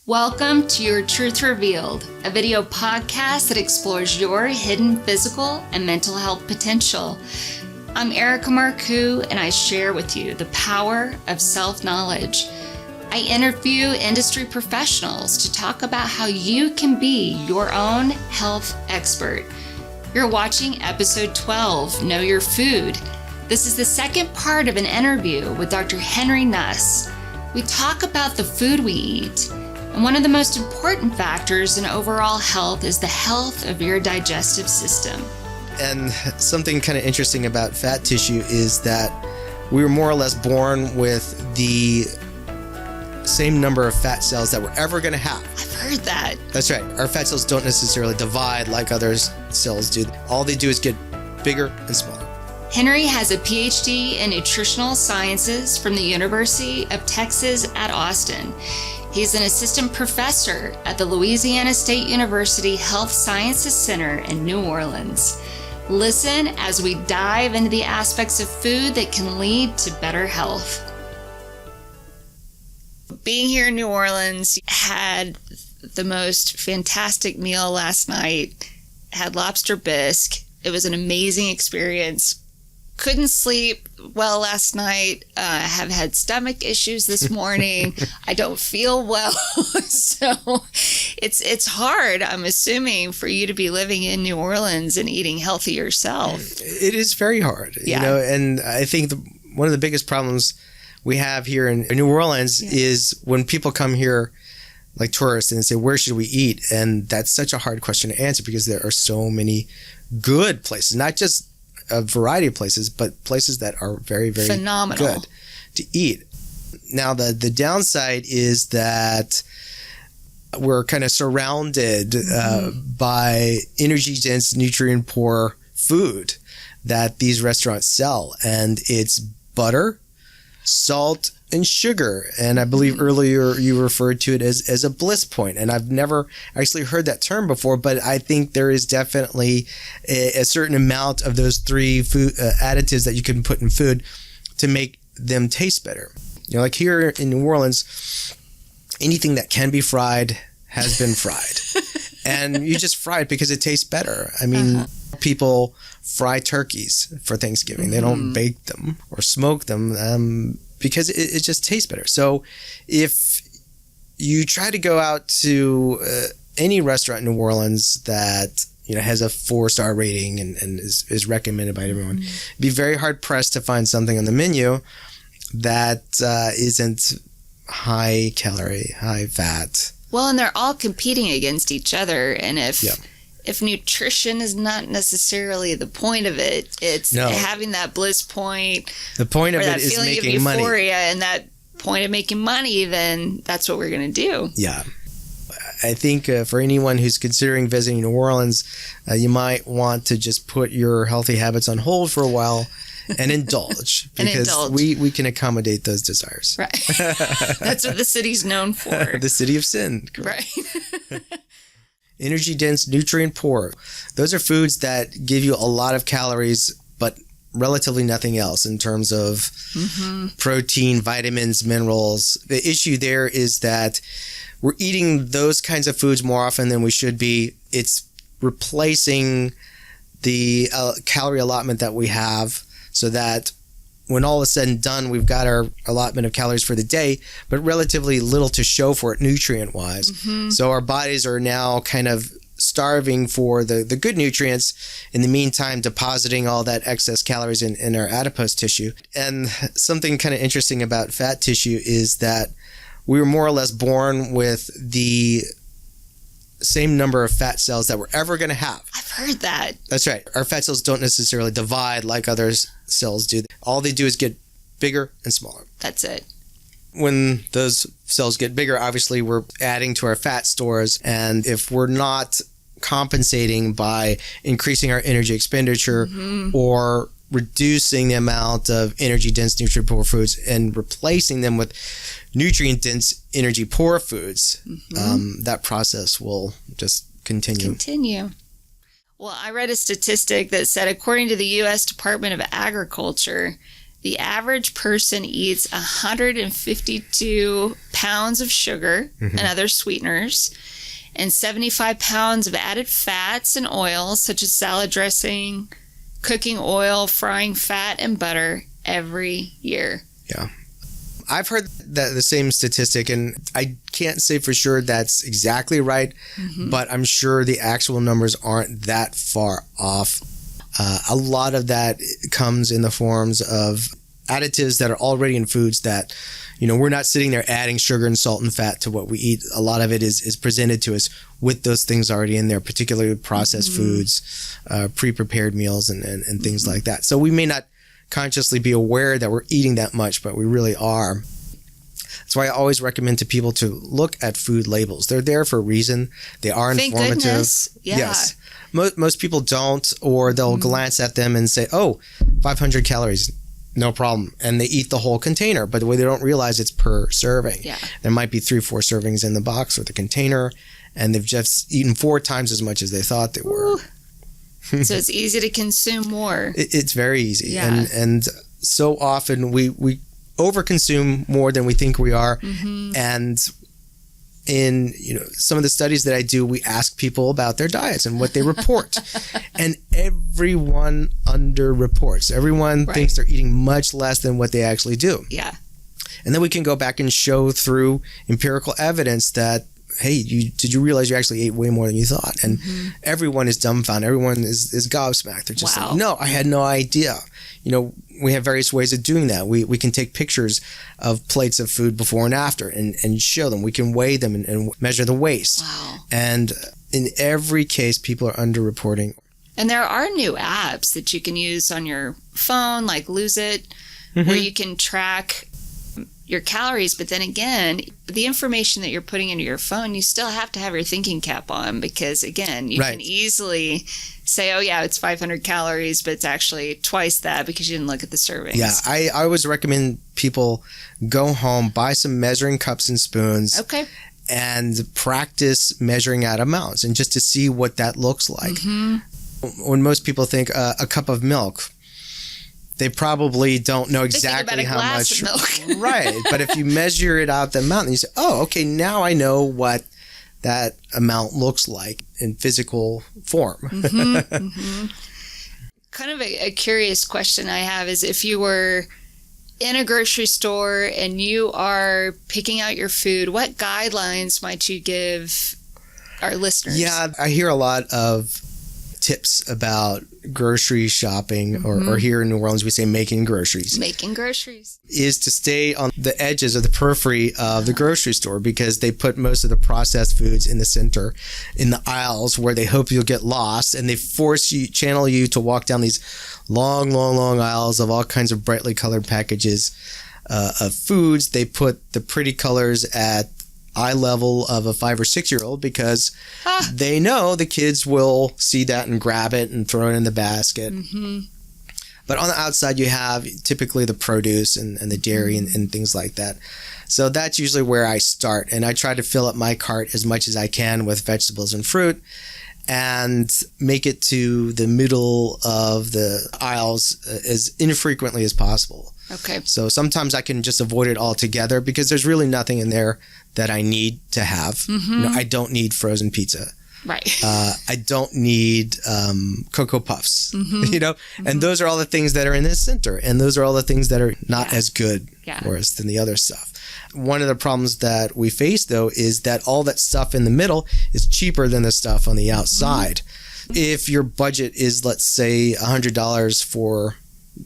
Welcome to Your Truth Revealed, a video podcast that explores your hidden physical and mental health potential. I'm Erika Marcoux, and I share with you the power of self-knowledge. I interview industry professionals to talk about how you can be your own health expert. You're watching episode 12, Know Your Food. This is the second part of an interview with Dr. Henry Nuss. We talk about the food we eat. And one of the most important factors in overall health is the health of your digestive system. And something kind of interesting about fat tissue is that we were more or less born with the same number of fat cells that we're ever going to have. I've heard that. That's right. Our fat cells don't necessarily divide like other cells do. All they do is get bigger and smaller. Henry has a PhD in Nutritional Sciences from the University of Texas at Austin. He's an assistant professor at the Louisiana State University Health Sciences Center in New Orleans. Listen as we dive into the aspects of food that can lead to better health. Being here in New Orleans, had the most fantastic meal last night, had lobster bisque. It was an amazing experience. Couldn't sleep well last night. Have had stomach issues this morning. I don't feel well. So it's hard, I'm assuming, for you to be living in New Orleans and eating healthy yourself. It is very hard, and I think one of the biggest problems we have here in New Orleans is when people come here like tourists and say, where should we eat? And that's such a hard question to answer because there are so many good places, not just a variety of places, but places that are very, very phenomenal, good to eat. Now, the downside is that we're kind of surrounded by energy-dense, nutrient-poor food that these restaurants sell. And it's butter, salt, and sugar. And I believe earlier you referred to it as a bliss point. And I've never actually heard that term before, but I think there is definitely a certain amount of those three food additives that you can put in food to make them taste better. You know, like here in New Orleans, anything that can be fried has been fried. And you just fry it because it tastes better. I mean, people fry turkeys for Thanksgiving. They don't bake them or smoke them because it just tastes better. So if you try to go out to any restaurant in New Orleans that has a 4-star rating and is recommended by everyone, be very hard pressed to find something on the menu that isn't high calorie, high fat. Well, and they're all competing against each other. And if nutrition is not necessarily the point of it, it's having that bliss point. The point of it is making money. That feeling of euphoria and that point of making money, then that's what we're going to do. Yeah. I think for anyone who's considering visiting New Orleans, you might want to just put your healthy habits on hold for a while and indulge. Because we can accommodate those desires. Right. That's what the city's known for. The city of sin. Right. Energy-dense, nutrient-poor. Those are foods that give you a lot of calories, but relatively nothing else in terms of protein, vitamins, minerals. The issue there is that we're eating those kinds of foods more often than we should be. It's replacing the calorie allotment that we have so that when all is said and done, we've got our allotment of calories for the day, but relatively little to show for it nutrient-wise. So our bodies are now kind of starving for the good nutrients, in the meantime depositing all that excess calories in our adipose tissue. And something kind of interesting about fat tissue is that we were more or less born with the same number of fat cells that we're ever going to have. I've heard that. That's right. Our fat cells don't necessarily divide like other cells do. All they do is get bigger and smaller. That's it. When those cells get bigger, obviously we're adding to our fat stores. And if we're not compensating by increasing our energy expenditure or reducing the amount of energy-dense, nutrient-poor foods and replacing them with nutrient-dense, energy-poor foods, that process will just continue. Well, I read a statistic that said, according to the U.S. Department of Agriculture, the average person eats 152 pounds of sugar and other sweeteners, and 75 pounds of added fats and oils, such as salad dressing, cooking oil, frying fat, and butter every year. Yeah. I've heard the same statistic, and I can't say for sure that's exactly right, but I'm sure the actual numbers aren't that far off. A lot of that comes in the forms of additives that are already in foods that, we're not sitting there adding sugar and salt and fat to what we eat. A lot of it is presented to us with those things already in there, particularly processed foods, pre-prepared meals, and things like that. So we may not consciously be aware that we're eating that much, but we really are. That's why I always recommend to people to look at food labels. They're there for a reason. They are Thank informative. goodness. Yeah. Yes. Most people don't, or they'll glance at them and say, 500 calories, no problem. And they eat the whole container, but the way they don't realize it's per serving. Yeah. There might be 3-4 servings in the box or the container, and they've just eaten 4 times as much as they thought they were. So it's easy to consume more. It's very easy. Yeah. And so often we overconsume more than we think we are. And in some of the studies that I do, we ask people about their diets and what they report. And everyone underreports. Everyone thinks they're eating much less than what they actually do. Yeah. And then we can go back and show through empirical evidence that, hey, did you realize you actually ate way more than you thought? And everyone is dumbfounded. Everyone is gobsmacked. They're just like, no, I had no idea. We have various ways of doing that. We can take pictures of plates of food before and after and show them. We can weigh them and measure the waste. Wow. And in every case, people are underreporting. And there are new apps that you can use on your phone, like Lose It, where you can track your calories. But then again, the information that you're putting into your phone, you still have to have your thinking cap on, because again, you can easily say, oh yeah, it's 500 calories, but it's actually twice that because you didn't look at the servings. Yeah, I always recommend people go home, buy some measuring cups and spoons. Okay. And practice measuring out amounts, and just to see what that looks like. When most people think a cup of milk, they probably don't know exactly how much. Of milk. Right. But if you measure it out the amount, and you say, oh, okay, now I know what that amount looks like in physical form. Kind of a curious question I have is, if you were in a grocery store and you are picking out your food, what guidelines might you give our listeners? Yeah, I hear a lot of tips about grocery shopping, or here in New Orleans we say making groceries. Making groceries is to stay on the edges of the periphery of the grocery store, because they put most of the processed foods in the center, in the aisles where they hope you'll get lost, and they channel you to walk down these long aisles of all kinds of brightly colored packages of foods. They put the pretty colors at eye level of a 5 or 6 year old, because they know the kids will see that and grab it and throw it in the basket. But on the outside, you have typically the produce and the dairy and things like that. So that's usually where I start, and I try to fill up my cart as much as I can with vegetables and fruit, and make it to the middle of the aisles as infrequently as possible. Okay. So sometimes I can just avoid it altogether, because there's really nothing in there that I need to have. I don't need frozen pizza. Right. I don't need Cocoa Puffs, and those are all the things that are in the center, and those are all the things that are not as good for us than the other stuff. One of the problems that we face, though, is that all that stuff in the middle is cheaper than the stuff on the outside. If your budget is, let's say, $100 for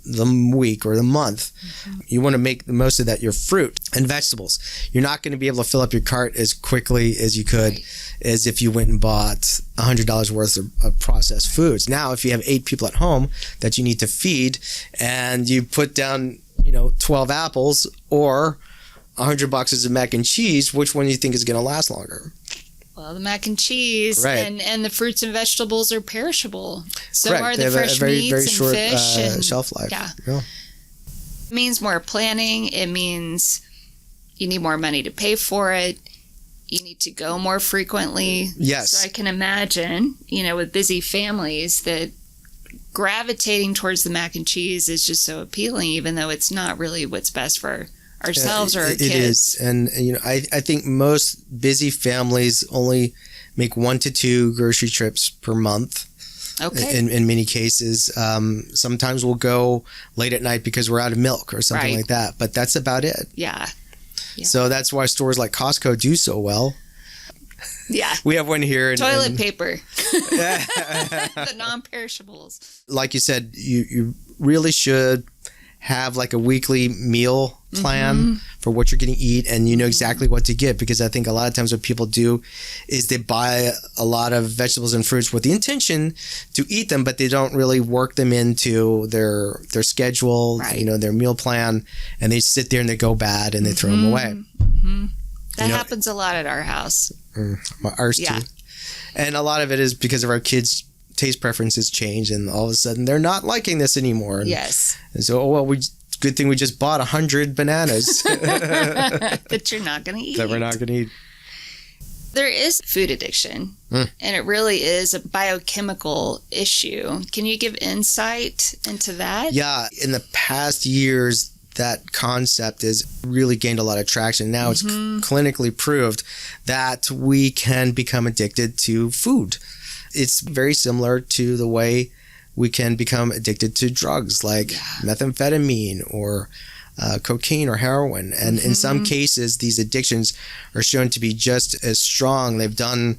the week or the month, you want to make the most of that, your fruit and vegetables. You're not going to be able to fill up your cart as quickly as you could as if you went and bought $100 worth of processed foods. Now, if you have 8 people at home that you need to feed, and you put down 12 apples or 100 boxes of mac and cheese, which one do you think is going to last longer? Well, the mac and cheese and the fruits and vegetables are perishable. So Correct. are they the have fresh a very, meats very and short fish and shelf life. Yeah. It means more planning. It means you need more money to pay for it. You need to go more frequently. Yes. So I can imagine, with busy families, that gravitating towards the mac and cheese is just so appealing, even though it's not really what's best for ourselves or our kids. It is. And, I think most busy families only make 1 to 2 grocery trips per month. Okay. In many cases. Sometimes we'll go late at night because we're out of milk or something like that. But that's about it. Yeah. So that's why stores like Costco do so well. Yeah. We have one here. Toilet paper. The non-perishables. Like you said, you really should have like a weekly meal plan for what you're going to eat, and you know exactly what to get, because I think a lot of times what people do is they buy a lot of vegetables and fruits with the intention to eat them, but they don't really work them into their schedule, their meal plan, and they sit there and they go bad and they throw them away. That happens a lot at our house. Ours too. And a lot of it is because of our kids' taste preferences change, and all of a sudden they're not liking this anymore. And, yes. And so, good thing we just bought 100 bananas. That you're not going to eat. That we're not going to eat. There is food addiction, and it really is a biochemical issue. Can you give insight into that? Yeah. In the past years, that concept has really gained a lot of traction. Now it's clinically proved that we can become addicted to food. It's very similar to the way we can become addicted to drugs like methamphetamine or cocaine or heroin. And in some cases, these addictions are shown to be just as strong. They've done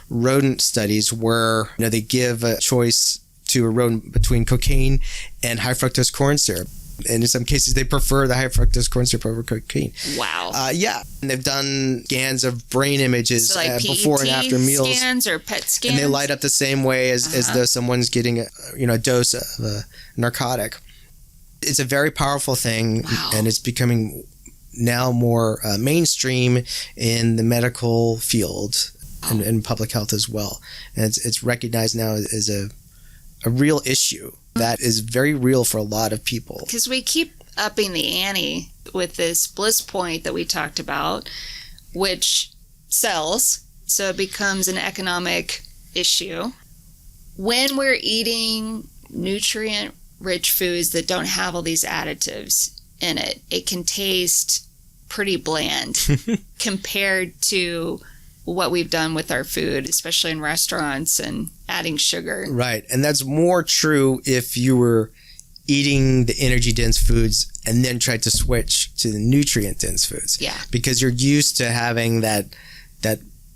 rodent studies where they give a choice to a rodent between cocaine and high fructose corn syrup. And in some cases, they prefer the high fructose corn syrup over cocaine. Wow. And they've done scans of brain images before and after meals. Scans or PET scans? And they light up the same way as though someone's getting a dose of a narcotic. It's a very powerful thing, and it's becoming now more mainstream in the medical field and public health as well. And it's recognized now as a real issue that is very real for a lot of people. Because we keep upping the ante with this bliss point that we talked about, which sells, so it becomes an economic issue. When we're eating nutrient-rich foods that don't have all these additives in it, it can taste pretty bland compared to what we've done with our food, especially in restaurants and adding sugar. Right. And that's more true if you were eating the energy dense foods and then tried to switch to the nutrient dense foods. Yeah. Because you're used to having that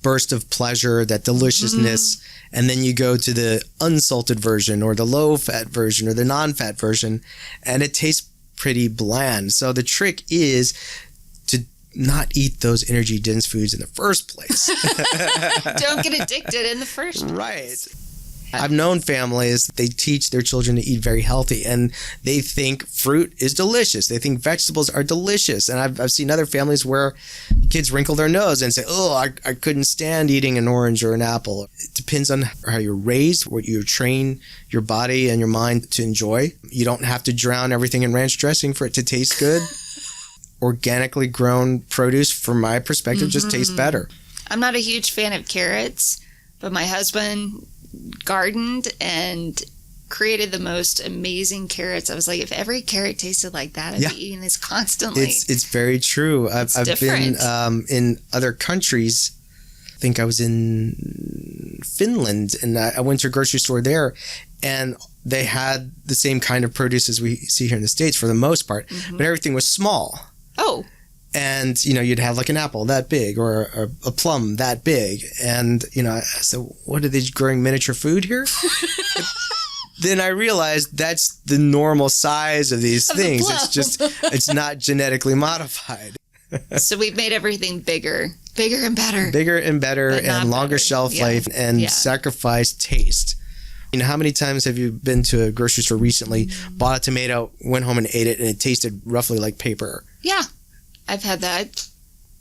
burst of pleasure, that deliciousness, and then you go to the unsalted version or the low fat version or the non-fat version, and it tastes pretty bland. So the trick is to not eat those energy dense foods in the first place. Don't get addicted in the first place. Right. I've known families, they teach their children to eat very healthy, and they think fruit is delicious. They think vegetables are delicious. And I've seen other families where kids wrinkle their nose and say, I couldn't stand eating an orange or an apple. It depends on how you're raised, what you train your body and your mind to enjoy. You don't have to drown everything in ranch dressing for it to taste good. Organically grown produce, from my perspective, just tastes better. I'm not a huge fan of carrots, but my husband gardened and created the most amazing carrots. I was like, if every carrot tasted like that, I'd be eating this constantly. It's very true. I've been in other countries. I think I was in Finland, and I went to a grocery store there, and they had the same kind of produce as we see here in the States for the most part, but everything was small. Oh. And, you'd have like an apple that big or a plum that big. And, I said, what, are they growing miniature food here? Then I realized that's the normal size of these things. It's not genetically modified. So we've made everything bigger and better. Bigger and better and longer shelf life and sacrifice taste. How many times have you been to a grocery store recently, bought a tomato, went home and ate it, and it tasted roughly like paper? Yeah. I've had that.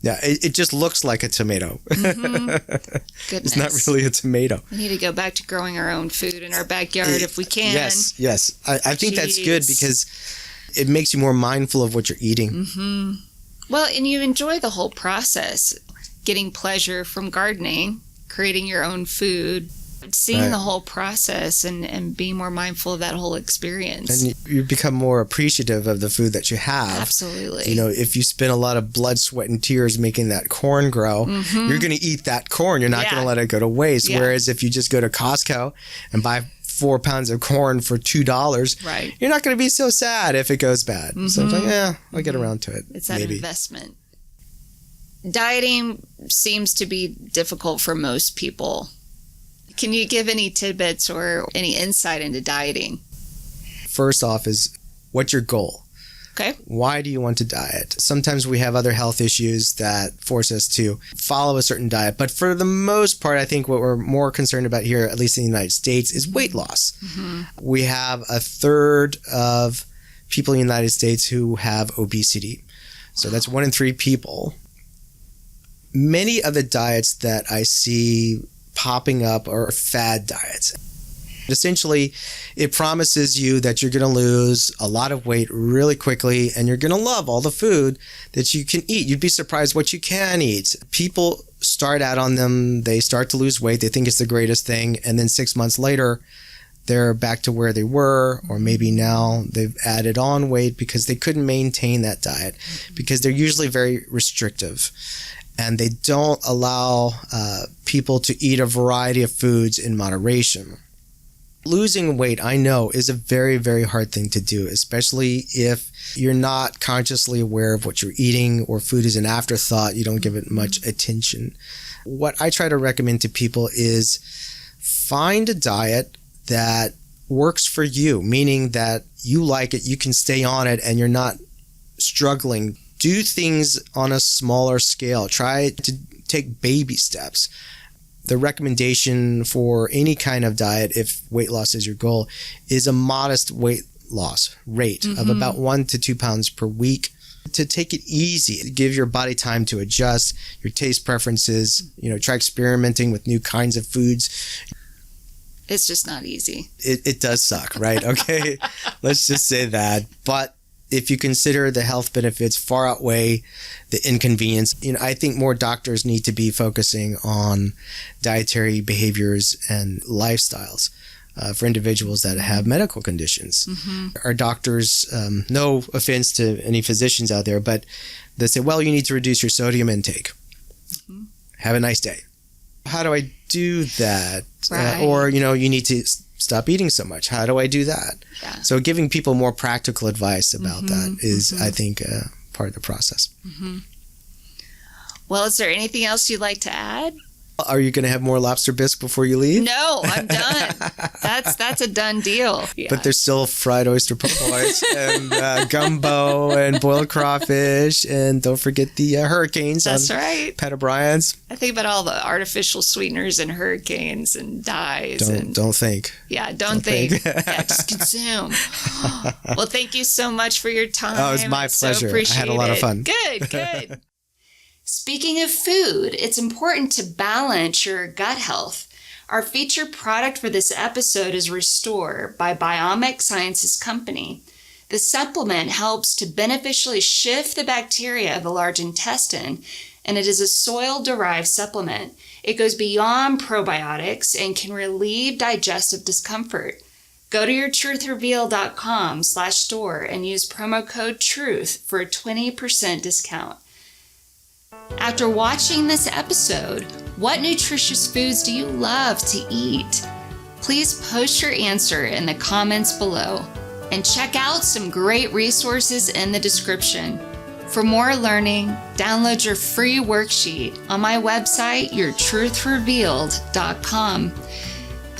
Yeah, it just looks like a tomato. Goodness. It's not really a tomato. We need to go back to growing our own food in our backyard if we can. Yes. I think that's good because it makes you more mindful of what you're eating. Well, and you enjoy the whole process, getting pleasure from gardening, creating your own food. Seeing Right. the whole process and being more mindful of that whole experience. And you become more appreciative of the food that you have. Absolutely. You know, if you spend a lot of blood, sweat, and tears making that corn grow, you're going to eat that corn. You're not going to let it go to waste. Yeah. Whereas if you just go to Costco and buy 4 pounds of corn for $2, Right. you're not going to be so sad if it goes bad. So it's like, I'll get around to it. It's that maybe. investment. Dieting seems to be difficult for most people. Can you give any tidbits or any insight into dieting? First off is, what's your goal? Okay. Why do you want to diet? Sometimes we have other health issues that force us to follow a certain diet. But for the most part, I think what we're more concerned about here, at least in the United States, is weight loss. We have a third of people in the United States who have obesity. So that's 1 in 3 people. Many of the diets that I see popping up are fad diets. Essentially, it promises you that you're going to lose a lot of weight really quickly and you're going to love all the food that you can eat. You'd be surprised what you can eat. People start out on them, they start to lose weight, they think it's the greatest thing, and then 6 months later, they're back to where they were, or maybe now they've added on weight because they couldn't maintain that diet, because they're usually very restrictive. And they don't allow people to eat a variety of foods in moderation. Losing weight, I know, is a very, very hard thing to do, especially if you're not consciously aware of what you're eating, or food is an afterthought. You don't give it much attention. What I try to recommend to people is find a diet that works for you, meaning that you like it, you can stay on it, and you're not struggling. Do things on a smaller scale. Try to take baby steps. The recommendation for any kind of diet, if weight loss is your goal, is a modest weight loss rate of about 1 to 2 pounds per week. To take it easy, give your body time to adjust, your taste preferences, try experimenting with new kinds of foods. It's just not easy. It does suck, right? Okay, let's just say that. But if you consider the health benefits far outweigh the inconvenience, I think more doctors need to be focusing on dietary behaviors and lifestyles for individuals that have medical conditions. Our doctors, no offense to any physicians out there, but they say, well, you need to reduce your sodium intake. Have a nice day. How do I do that? Right. Or, you need to stop eating so much. How do I do that? Yeah. So giving people more practical advice about that is, I think, part of the process. Well, is there anything else you'd like to add? Are you going to have more lobster bisque before you leave? No, I'm done. That's a done deal. Yeah. But there's still fried oyster po'boys and gumbo and boiled crawfish, and don't forget the hurricanes. That's on right. Pat O'Brien's. I think about all the artificial sweeteners and hurricanes and dyes. Don't think. Yeah, don't think. Yeah, just consume. Well, thank you so much for your time. Oh, it was my pleasure. I had a lot of fun. Good. Speaking of food, it's important to balance your gut health. Our featured product for this episode is Restore by Biomic Sciences Company. The supplement helps to beneficially shift the bacteria of the large intestine, and it is a soil-derived supplement. It goes beyond probiotics and can relieve digestive discomfort. Go to yourtruthreveal.com/store and use promo code TRUTH for a 20% discount. After watching this episode, what nutritious foods do you love to eat? Please post your answer in the comments below and check out some great resources in the description. For more learning, download your free worksheet on my website, yourtruthrevealed.com.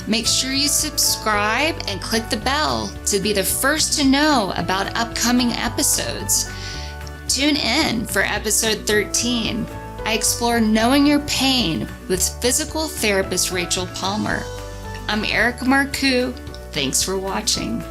Make sure you subscribe and click the bell to be the first to know about upcoming episodes. Tune in for episode 13. I explore knowing your pain with physical therapist Rachel Palmer. I'm Erika Marcoux. Thanks for watching.